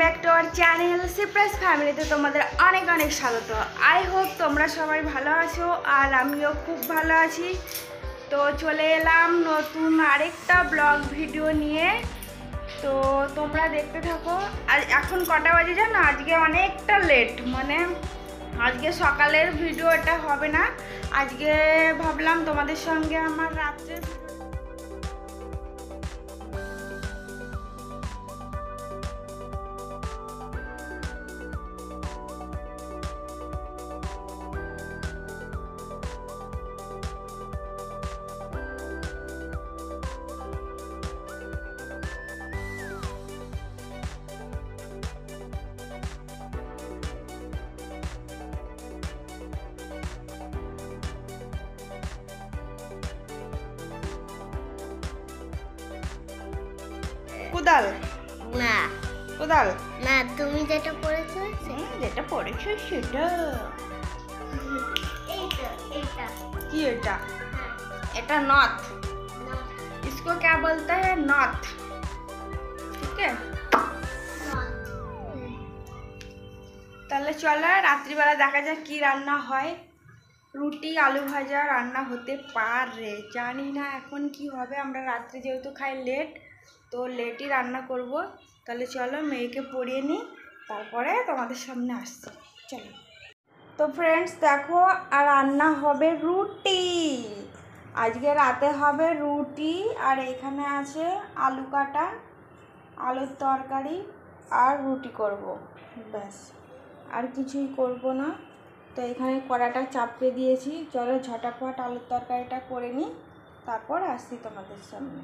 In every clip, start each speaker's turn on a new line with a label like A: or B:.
A: Back to our channel cypress ফ্যামিলিতে তোমাদের অনেক অনেক স্বাগত। আই হোপ তোমরা সবাই ভালো আছো আর আমিও খুব ভালো আছি। তো চলে এলাম নতুন আরেকটা ব্লগ ভিডিও নিয়ে, তো তোমরা দেখতে থাকো। আর এখন কটা বাজে জানো? আজকে অনেকটা লেট, মানে আজকে সকালের ভিডিও এটা হবে না। আজকে ভাবলাম তোমাদের সঙ্গে আমার রাত্রে কোদাল
B: না
A: কোদাল
B: না, তুমি যেটা পড়েছো
A: যেটা পড়েছো সেটা।
B: এইটা
A: কি এটা? এটা नॉट, इसको क्या बोलते हैं? नॉट। ठीक है, তাহলে চলো রাত্রিবেলা দেখা যাক কি রান্না হয়। রুটি আলু ভাজা রান্না হতে পারে, জানি না এখন কি হবে। আমরা রাত্রে যেহেতু খাই লেট, তো লেটই রান্না করব। তাহলে চলো মেয়েকে পড়িয়ে নিই, তারপরে তোমাদের সামনে আসছি। চলো। তো ফ্রেন্ডস দেখো, আর রান্না হবে রুটি। আজকে রাতে হবে রুটি, আর এখানে আছে আলু কাটা, আলুর তরকারি আর রুটি করব, ব্যাস। আর কিছুই করব না। তো এখানে কড়াটা চাপিয়ে দিয়েছি। চলো ঝটাফট আলুর তরকারিটা করে নিই, তারপর আসছি তোমাদের সামনে।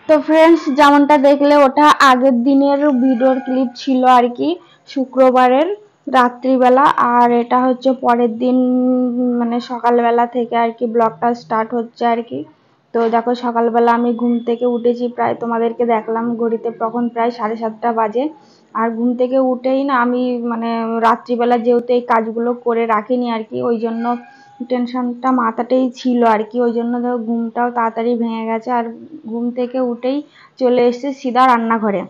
A: তো ফ্রেন্ডস যেমনটা দেখলে, ওটা আগের দিনের ভিডিওর ক্লিপ ছিল আর কি, শুক্রবারের রাত্রিবেলা। আর এটা হচ্ছে পরের দিন, মানে সকালবেলা থেকে আর কি ব্লগটা স্টার্ট হচ্ছে আর কি। তো দেখো সকালবেলা আমি ঘুম থেকে উঠেছি, প্রায় তোমাদেরকে দেখলাম ঘড়িতে তখন প্রায় 7:30 বাজে। আর ঘুম থেকে উঠেই না আমি, মানে রাত্রিবেলা যেহেতু এই কাজগুলো করে রাখিনি আর কি, ওই জন্য টেনশনটা মাথাতেই ছিল আর কি, ওই জন্য দেখো ঘুমটাও তাড়াতাড়ি ভেঙে গেছে। আর ঘুম থেকে উঠেই চলে এসেছে সিধা রান্নাঘরে।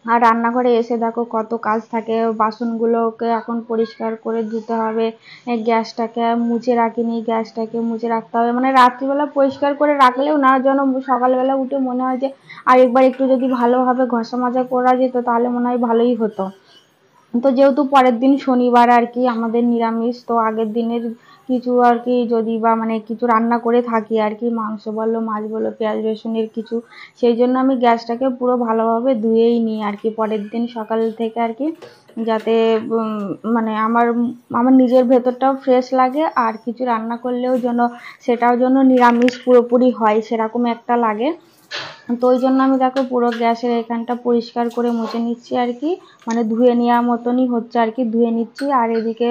A: আর রান্নাঘরে এসে দেখো কত কাজ থাকে, বাসনগুলোকে এখন পরিষ্কার করে ধুতে হবে, গ্যাসটাকে মুছে রাখিনি, গ্যাসটাকে মুছে রাখতে হবে। মানে রাত্রিবেলা পরিষ্কার করে রাখলেও না, যেন সকালবেলা উঠে মনে হয় যে আরেকবার একটু যদি ভালোভাবে ঘষা মাজা করা যেত তাহলে মনে হয় ভালোই হতো। তো যেহেতু পরের দিন শনিবার আর কি আমাদের নিরামিষ, তো আগের দিনের কিছু আর কি যদি বা মানে কিছু রান্না করে থাকি আর কি, মাংস বলো মাছ বলো পেঁয়াজ রসুনের কিছু, সেই জন্য আমি গ্যাসটাকে পুরো ভালোভাবে ধুয়েই নিই আর কি পরের দিন সকাল থেকে আর কি, যাতে মানে আমার নিজের ভেতরটাও ফ্রেশ লাগে, আর কিছু রান্না করলেও যেন সেটাও যেন নিরামিষ পুরোপুরি হয় সেরকম একটা লাগে। তো ওই জন্য আমি দেখো পুরো গ্যাসের এখানটা পরিষ্কার করে মুছে নিচ্ছি আর কি, মানে ধুয়ে নেওয়ার মতনই হচ্ছে আর কি, ধুয়ে নিচ্ছি। আর এদিকে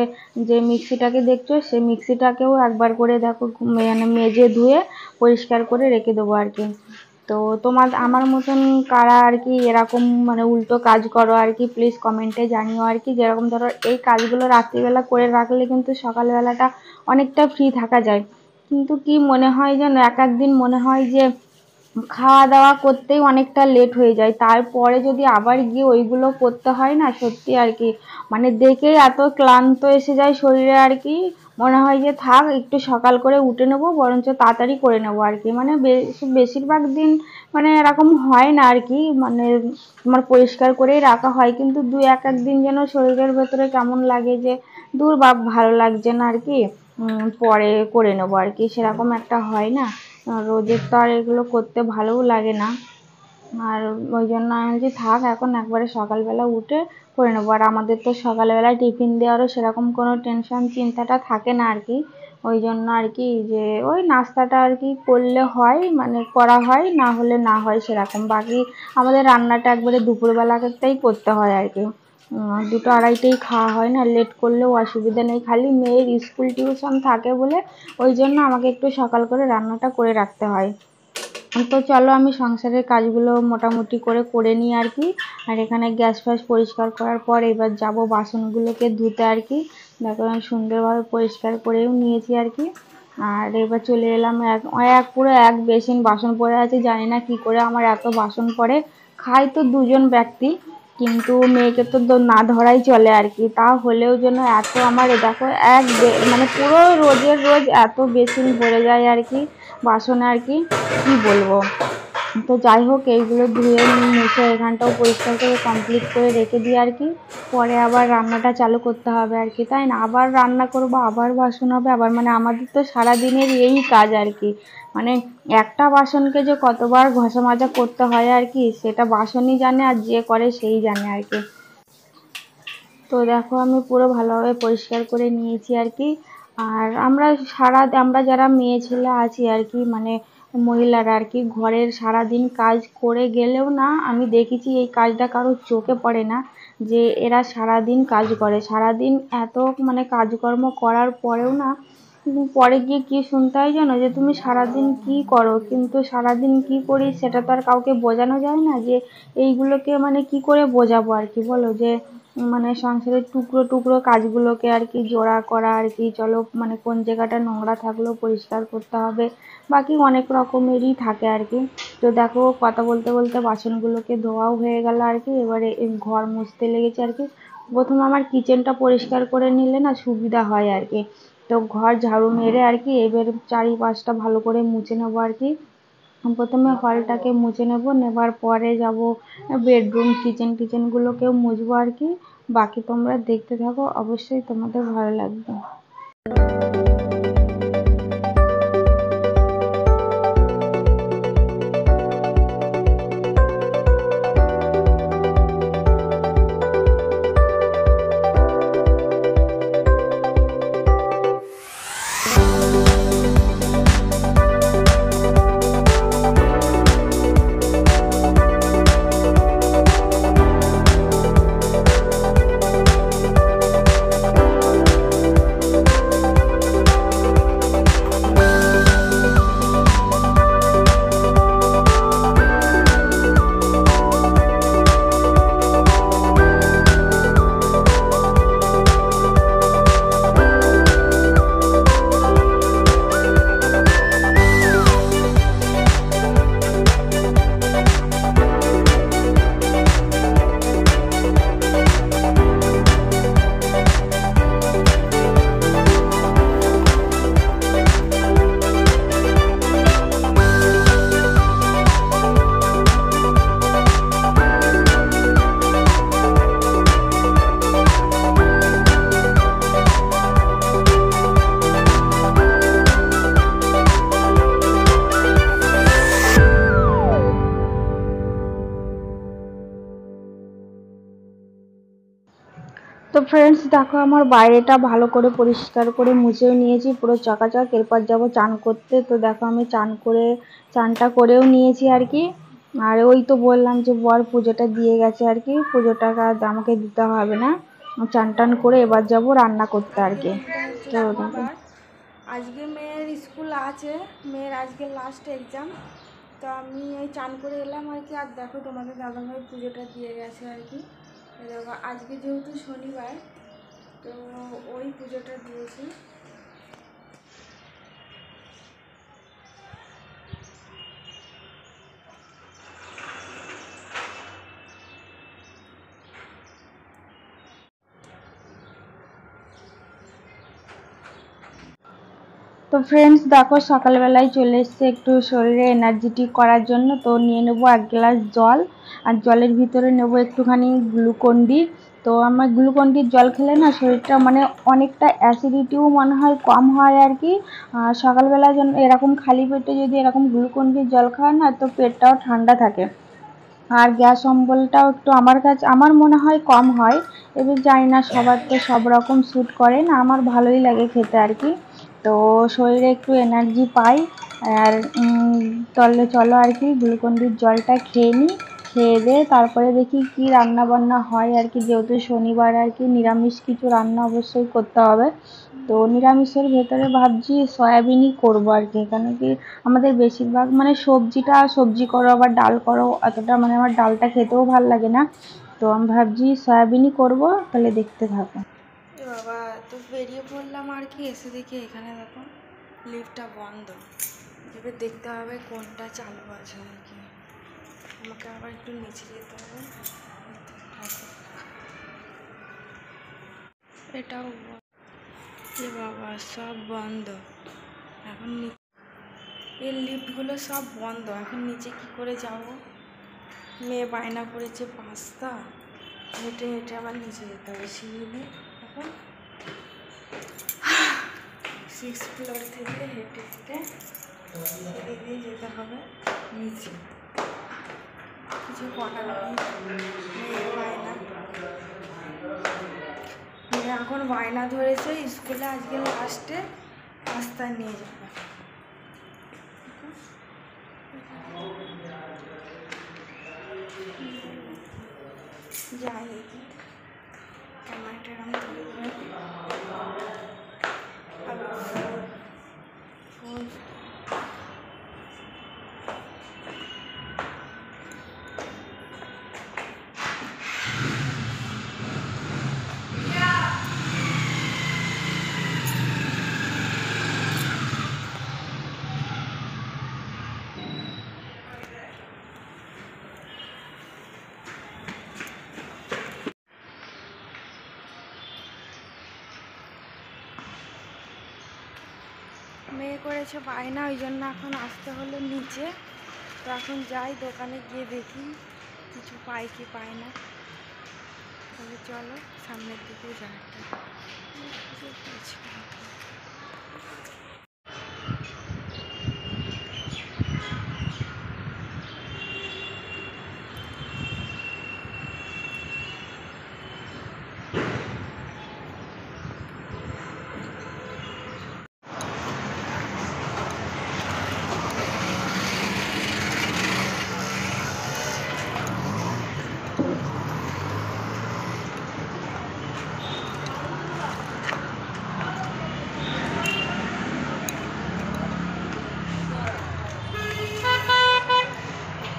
A: যে মিক্সিটাকে দেখছো, সে মিক্সিটাকেও একবার করে দেখো মানে মেজে ধুয়ে পরিষ্কার করে রেখে দেবো আর কি। তো আমার মতন কারা আর কি এরকম মানে উল্টো কাজ করো আর কি, প্লিজ কমেন্টে জানিও আর কি। যেরকম ধরো এই কাজগুলো রাত্রিবেলা করে রাখলে কিন্তু সকালবেলাটা অনেকটা ফ্রি থাকা যায়। কিন্তু কি মনে হয় যেন এক একদিন মনে হয় যে খাওয়া দাওয়া করতেই অনেকটা লেট হয়ে যায়, তারপরে যদি আবার গিয়ে ওইগুলো করতে হয় না, সত্যি আর কি মানে দেখেই এত ক্লান্ত এসে যায় শরীরে আর কি, মনে হয় যে থাক একটু সকাল করে উঠে নেবো, বরঞ্চ তাড়াতাড়ি করে নেবো আর কি। মানে বেশিরভাগ দিন মানে এরকম হয় না আর কি, মানে তোমার পরিষ্কার করেই রাখা হয়, কিন্তু এক একদিন যেন শরীরের ভেতরে কেমন লাগে যে দূর বা ভালো লাগছে না আর কি, পরে করে নেবো আর কি, সেরকম একটা হয় না। রোজের তো আর এগুলো করতে ভালোও লাগে না। আর ওই জন্য আমি বলছি থাক এখন একবারে সকালবেলা উঠে করে নেবো। আর আমাদের তো সকালবেলা টিফিন দেওয়ারও সেরকম কোনো টেনশন চিন্তাটা থাকে না আর কি, ওই জন্য আর কি যে ওই নাস্তাটা আর কি করলে হয়, মানে করা হয়, না হলে না হয় সেরকম। বাকি আমাদের রান্নাটা একবারে দুপুরবেলাটাই করতে হয় আর কি, 2-2:30 খাওয়া হয় না, লেট করলেও অসুবিধা নেই, খালি মেয়ের স্কুল টিউশন থাকে বলে ওই জন্য আমাকে একটু সকাল করে রান্নাটা করে রাখতে হয়। তো চলো আমি সংসারের কাজগুলো মোটামুটি করে নিই আর কি। আর এখানে গ্যাস ফ্যাস পরিষ্কার করার পর এবার যাব বাসনগুলোকে ধুতে আর কি। দেখো আমি সুন্দরভাবে পরিষ্কার করেও নিয়েছি আর কি। আর এবার চলে এলাম পুরো এক বেসিন বাসন পড়ে আছে, জানি না কি করে আমার এত বাসন পড়ে। খাই তো দুজন ব্যক্তি, কিন্তু মেয়েকে তো না ধরাই চলে আর কি, তা হলেও যেন এত আমার দেখো মানে পুরো রোজের রোজ এত বেসিন ভরে যায় আর কি বাসনে আর কি বলবো। তো যাই হোক, এইগুলো ধুয়ে মুছে এখানটাও পরিষ্কার করে কমপ্লিট করে রেখে দিই আর কি। পরে আবার রান্নাটা চালু করতে হবে আর কি, তাই না? আবার রান্না করবো, আবার বাসন হবে, আবার মানে আমাদের তো সারাদিনের এই কাজ আর কি। মানে একটা বাসনকে যে কতবার ঘষা মাজা করতে হয় আর কি, সেটা বাসনই জানে, আর যে করে সেই জানে আর কি। তো দেখো আমি পুরো ভালোভাবে পরিষ্কার করে নিয়েছি আর কি। আর আমরা যারা মেয়ে ছেলে আছি আর কি, মানে মহিলারা আর কি, ঘরের সারাদিন কাজ করে গেলেও না, আমি দেখেছি এই কাজটা কারোর চোখে পড়ে না যে এরা সারাদিন কাজ করে। সারাদিন এত মানে কাজকর্ম করার পরেও না, পরে গিয়ে কি শুনতে হয় জানো, যে তুমি সারাদিন কি করো, কিন্তু সারাদিন কি করি সেটা তো আর কাউকে বোঝানো যায় না। যে এইগুলোকে মানে কি করে বোঝাবো আর কি, বলো? যে মানে সংসারের টুকরো টুকরো কাজগুলোকে আর কি জোড়া করা আর কি, চলো মানে কোন জায়গাটা নোংরা থাকলেও পরিষ্কার করতে হবে, বাকি অনেক রকমেরই থাকে আর কি। তো দেখো কথা বলতে বলতে বাসনগুলোকে ধোয়াও হয়ে গেল আর কি, এবারে ঘর মুছতে লেগেছে আর কি। প্রথমে আমার কিচেনটা পরিষ্কার করে নিলে না সুবিধা হয় আর কি। তো ঘর ঝাড়ু মেরে আর কি এবার চারিপাশটা ভালো করে মুছে নেবো আর কি। প্রথমে হলটাকে মুছে নেবার পরে যাব বেডরুম কিচেনগুলোকেও মুছবো আর কি। বাকি তোমরা দেখতে থাকো, অবশ্যই তোমাদের ভালো লাগবে। তো ফ্রেন্ডস দেখো আমার বাইরেটা ভালো করে পরিষ্কার করে মুছেও নিয়েছি, পুরো চকাচক। এরপর যাব চান করতে। তো দেখো আমি চানটা করেও নিয়েছি আর কি। আর ওই তো বললাম যে বর পুজোটা দিয়ে গেছে আর কি, পুজোটা আমাকে দিতে হবে না। চান টান করে এবার যাব রান্না করতে আর কি। তো
C: আজকে মেয়ের স্কুল আছে, মেয়ের আজকে লাস্ট এক্সাম। তো আমি এই চান করে এলাম আর কি। আর দেখো তোমাদের দাদাভাই পুজোটা দিয়ে গেছে আর কি। দেখো আজকে যেহেতু শনিবার, তো ওই পুজোটা দিয়েছি।
A: তো ফ্রেন্ডস দেখো সকালবেলায় চলে এসছে একটু শরীরে এনার্জেটিক করার জন্য। তো নিয়ে নেবো 1 গ্লাস জল, আর জলের ভিতরে নেবো একটুখানি গ্লুকন-ডি। তো আমার গ্লুকন-ডির জল খেলে না শরীরটা মানে অনেকটা অ্যাসিডিটিও মনে হয় কম হয় আর কি। আর সকালবেলায় যেন এরকম খালি পেটে যদি এরকম গ্লুকন-ডির জল খাওয়া না, তো পেটটাও ঠান্ডা থাকে, আর গ্যাস অম্বলটাও একটু আমার মনে হয় কম হয়। এবার জানি না, সবার তো সব রকম স্যুট করে না, আমার ভালোই লাগে খেতে আর কি। তো শরীরে একটু এনার্জি পাই। আর তাহলে চলো আর কি গ্লুকন-ডির জলটা খেয়ে নিই, খেয়ে দিয়ে তারপরে দেখি কি রান্না বান্না হয় আর কি। যেহেতু শনিবার আর কি নিরামিষ কিছু রান্না অবশ্যই করতে হবে। তো নিরামিষের ভেতরে ভাবছি সয়াবিনই করবো আর কি, কেন কি আমাদের বেশিরভাগ মানে সবজি করো আবার ডাল করো, অতটা মানে আমার ডালটা খেতেও ভালো লাগে না। তো আমি ভাবছি সয়াবিনই করবো, তাহলে দেখতে থাকো।
C: বাবা, তো বেরিয়ে পড়লাম আর কি। এসে দেখি এখানে দেখো লিফটটা বন্ধ। এবার দেখতে হবে কোনটা চালু আছে আর কি। আমাকে আবার একটু নিচে যেতে হবে। এটাও এ বাবা সব বন্ধ এখন। এই লিফটগুলো সব বন্ধ, এখন নিচে কি করে যাব? মেয়ে বায়না করেছে পাস্তা, হেঁটে হেঁটে আবার নিচে যেতে হবে সিঁড়ি। এখন 6th ফ্লোর থেকে হেঁটে হেঁটে সিঁড়ি দিয়ে যেতে হবে নিচে। কিছু করার নেই, মেয়ে বায়না। মেয়ে এখন বায়না ধরেছে স্কুলে আজকে লাস্টে পাস্তা নিয়ে যাবে। যাই দেখি ক্যামেরাটা আমি তুলে ফোন। মেয়ে করেছে বায়না, ওই জন্য এখন আসতে হলো নিচে। তো এখন যাই দোকানে গিয়ে দেখি কিছু পাই কি পাই না। তাহলে চলো সামনের দিকে যাই।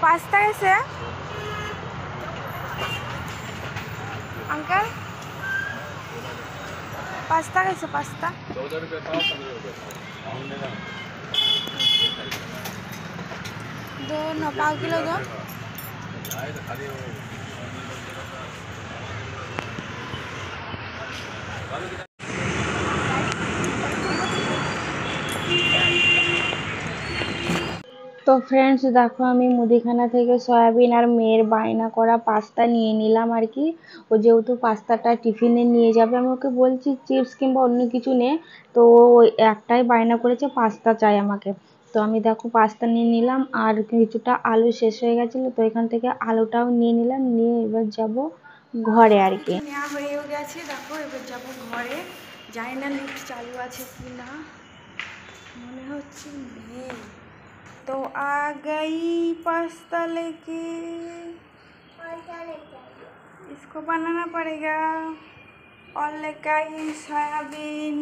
C: पास्ता कैसे अंकल? पास्ता कैसे? पास्ता
B: 14 रुपये पाव, 15 रुपये
C: दो न पाव किलो दो।
A: তো ফ্রেন্ডস দেখো আমি মুদিখানা থেকে সয়াবিন আর মেয়ের বায়না করা পাস্তা নিয়ে নিলাম আর কি। ও যেহেতু পাস্তাটা টিফিনে নিয়ে যাবে, আমি ওকে বলছি চিপস কিংবা অন্য কিছু নে, তো ওই একটাই বায়না করেছে পাস্তা চাই আমাকে। তো আমি দেখো পাস্তা নিয়ে নিলাম, আর কিছুটা আলু শেষ হয়ে গেছিলো, তো এখান থেকে আলুটাও নিয়ে নিলাম, নিয়ে এবার যাব ঘরে আর কি।
C: নেওয়া হয়েও গেছে, দেখো এবার যাব ঘরে। জানি না লিফট চালু আছে কি না, মনে হচ্ছে নেই। तो आ गई पास्ता लेके, इसको बनाना पड़ेगा। और लेके आई सोयाबीन।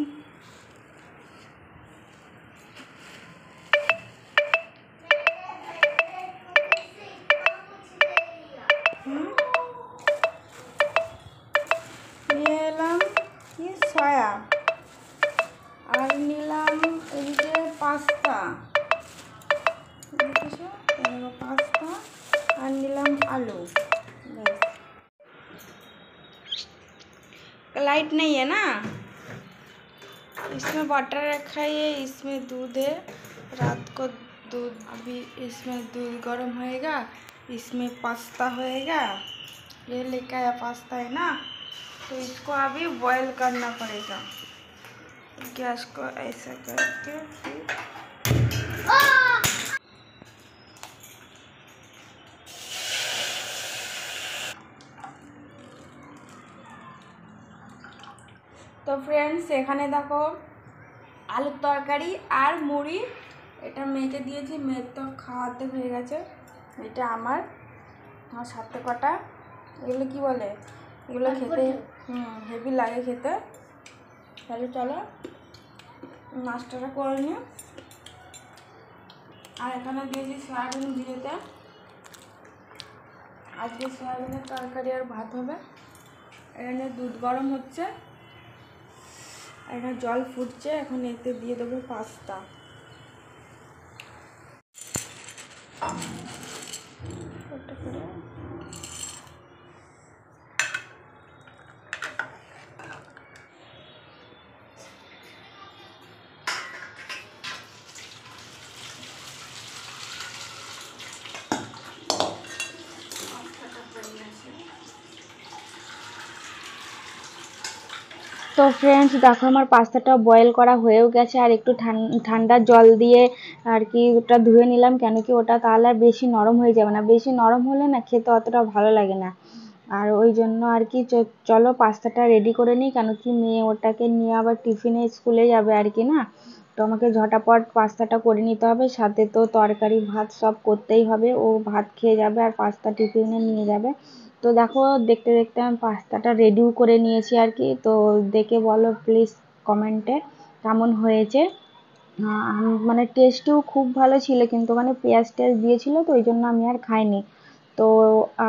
C: ये एलाम ये सोया और नीलाम एदिके पास्ता, पास्ता और नीलाम आलू। लाइट नहीं है ना, इसमें बटर रखा है, इसमें दूध है, रात को दूध, अभी इसमें दूध गर्म होएगा, इसमें पास्ता होएगा। ये लेकर आया पास्ता है ना, तो इसको अभी बॉईल करना पड़ेगा। गैस को ऐसा करके फिर তো ফ্রেন্ডস এখানে দেখো আলুর তরকারি আর মুড়ি, এটা মেয়েকে দিয়েছি, মেয়ের তো খাওয়াতে হয়ে গেছে। এটা আমার সাথে কটা, এগুলো কি বলে, এগুলো খেতে হেভি লাগে খেতে। তাহলে চলো নাস্তাটা করে নিই। আর এখানে দিয়েছি সয়াবিন ভিজেতে, আজকে সয়াবিনের তরকারি আর ভাত হবে। এখানে দুধ গরম হচ্ছে, এখানে জল ফুটছে, এখন এতে দিয়ে দেবো পাস্তা।
A: তো ফ্রেন্ডস দেখো আমার পাস্তাটা বয়েল করা হয়েও গেছে, আর একটু ঠান্ডা জল দিয়ে আর কি ওটা ধুয়ে নিলাম, কেন কি ওটা তাহলে আর বেশি নরম হয়ে যাবে না, বেশি নরম হলে না খেতে অতটা ভালো লাগে না। আর ওই জন্য আর কি চলো পাস্তাটা রেডি করে নিই, কেন কি মেয়ে ওটাকে নিয়ে আবার টিফিনে স্কুলে যাবে আর কি না। তো আমাকে ঝটাপট পাস্তাটা করে নিতে হবে, সাথে তো তরকারি ভাত সব করতেই হবে, ও ভাত খেয়ে যাবে আর পাস্তা টিফিনে নিয়ে যাবে। তো দেখো দেখতে দেখতে আমি পাস্তাটা রেডিও করে নিয়েছি আর কি। তো দেখে বলো প্লিজ কমেন্টে কেমন হয়েছে। মানে টেস্টও খুব ভালো ছিল, কিন্তু মানে পেঁয়াজ টেস্ট দিয়েছিল তো ওই জন্য আমি আর খাইনি। তো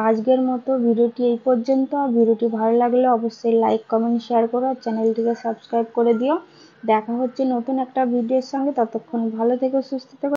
A: আজকের মতো ভিডিওটি এই পর্যন্ত। আর ভিডিওটি ভালো লাগলে অবশ্যই লাইক কমেন্ট শেয়ার করো, আর চ্যানেলটিকে সাবস্ক্রাইব করে দিও। দেখা হচ্ছে নতুন একটা ভিডিওর সঙ্গে, ততক্ষণ ভালো থেকো সুস্থ থেকো।